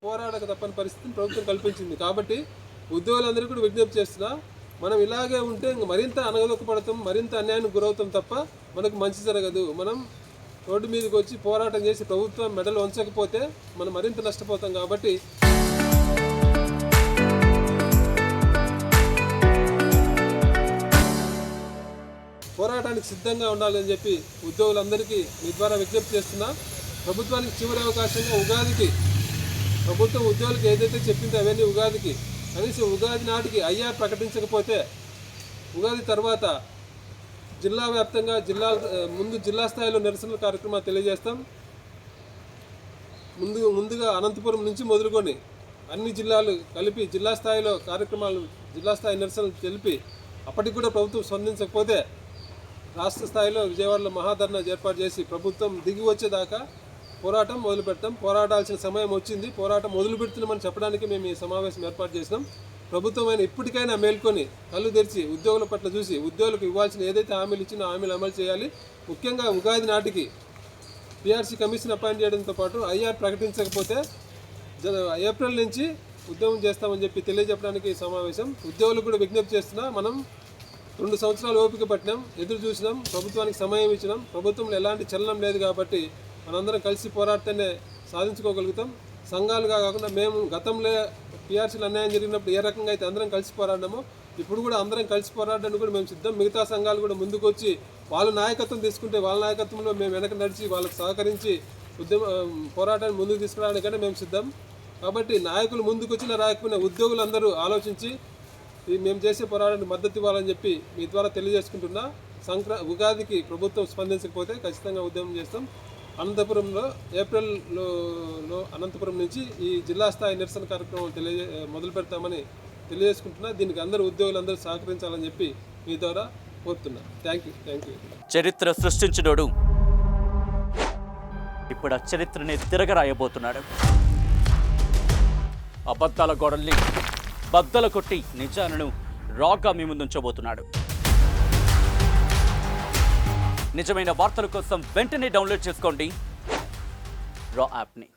పోరాడక తప్పని పరిస్థితిని ప్రభుత్వం కల్పించింది. కాబట్టి ఉద్యోగులందరూ కూడా విజ్ఞప్తి చేస్తున్నా, మనం ఇలాగే ఉంటే మరింత అనగదొక్కపడతాం, మరింత అన్యాయానికి గురవుతాం తప్ప మనకు మంచి జరగదు. మనం రోడ్డు మీదకి వచ్చి పోరాటం చేసి ప్రభుత్వం మెడలు వంచకపోతే మనం మరింత నష్టపోతాం. కాబట్టి పోరాటానికి సిద్ధంగా ఉండాలని చెప్పి ఉద్యోగులందరికీ మీ ద్వారా విజ్ఞప్తి చేస్తున్నా. ప్రభుత్వానికి చివరి అవకాశంగా ఉగాదికి ప్రభుత్వం ఉద్యోగులకు ఏదైతే చెప్పిందో అవన్నీ ఉగాదికి కనీసం ఉగాది నాటికి ఐఆర్ ప్రకటించకపోతే ఉగాది తర్వాత జిల్లా వ్యాప్తంగా జిల్లా స్థాయిలో నిరసన కార్యక్రమాలు తెలియజేస్తాం. ముందుగా అనంతపురం నుంచి మొదలుకొని అన్ని జిల్లాలు కలిపి జిల్లా స్థాయిలో కార్యక్రమాలు, జిల్లా స్థాయి నిరసనలు తెలిపి అప్పటికి కూడా ప్రభుత్వం స్పందించకపోతే రాష్ట్ర స్థాయిలో విజయవాడలో మహాధర్నా ఏర్పాటు చేసి ప్రభుత్వం దిగి వచ్చేదాకా పోరాటం మొదలు పెడతాం. పోరాడాల్సిన సమయం వచ్చింది, పోరాటం మొదలు పెడుతున్నామని చెప్పడానికి మేము ఈ సమావేశం ఏర్పాటు చేసినాం. ప్రభుత్వం అయినా ఇప్పటికైనా మేల్కొని కళ్ళు తెరిచి ఉద్యోగుల పట్ల చూసి ఉద్యోగులకు ఇవ్వాల్సిన ఏదైతే హామీలు ఇచ్చినా హామీలు అమలు చేయాలి. ముఖ్యంగా ఉగాది నాటికి పిఆర్సీ కమిషన్ అపాయింట్ చేయడంతో పాటు ఐఆర్ ప్రకటించకపోతే ఏప్రిల్ నుంచి ఉద్యమం చేస్తామని చెప్పి తెలియజెప్పడానికి ఈ సమావేశం. ఉద్యోగులకు కూడా విజ్ఞప్తి చేస్తున్నా, మనం 2 సంవత్సరాలు ఓపిక పట్టినాం, ఎదురు చూసినాం, ప్రభుత్వానికి సమయం ఇచ్చినాం. ప్రభుత్వంలో ఎలాంటి చలనం లేదు కాబట్టి మనందరం కలిసి పోరాడితేనే సాధించుకోగలుగుతాం. సంఘాలుగా కాకుండా మేము గతంలో పిఆర్సీలు అన్యాయం జరిగినప్పుడు ఏ రకంగా అయితే అందరం కలిసి పోరాడినామో ఇప్పుడు కూడా అందరం కలిసి పోరాడడానికి కూడా మేము సిద్ధం. మిగతా సంఘాలు కూడా ముందుకు వచ్చి వాళ్ళ నాయకత్వం తీసుకుంటే వాళ్ళ నాయకత్వంలో మేము వెనక నడిచి వాళ్ళకు సహకరించి పోరాటాన్ని ముందుకు తీసుకురావడానికైనా మేము సిద్ధం. కాబట్టి నాయకులు ముందుకు వచ్చిన రాకపోయినా ఉద్యోగులందరూ ఆలోచించి మేము చేసే పోరాటానికి మద్దతు ఇవ్వాలని చెప్పి మీ ద్వారా తెలియజేసుకుంటున్నా. ఉగాదికి ప్రభుత్వం స్పందించకపోతే ఖచ్చితంగా ఉద్యమం చేస్తాం. అనంతపురంలో ఏప్రిల్లో అనంతపురం నుంచి ఈ జిల్లా స్థాయి నిరసన కార్యక్రమం మొదలు పెడతామని తెలియజేసుకుంటున్నా. దీనికి అందరూ ఉద్యోగులందరూ సహకరించాలని చెప్పి మీ ద్వారా కోరుతున్నా. Thank you. చరిత్ర సృష్టించినోడు ఇప్పుడు ఆ చరిత్రని తిరగరాయబోతున్నాడు. అబద్ధాల గోడల్ని బద్దలు కొట్టి నిజాలను రాగా మీ ముందుంచబోతున్నాడు. నిజమైన వార్తల కోసం వెంటనే డౌన్లోడ్ చేసుకోండి రా యాప్ని.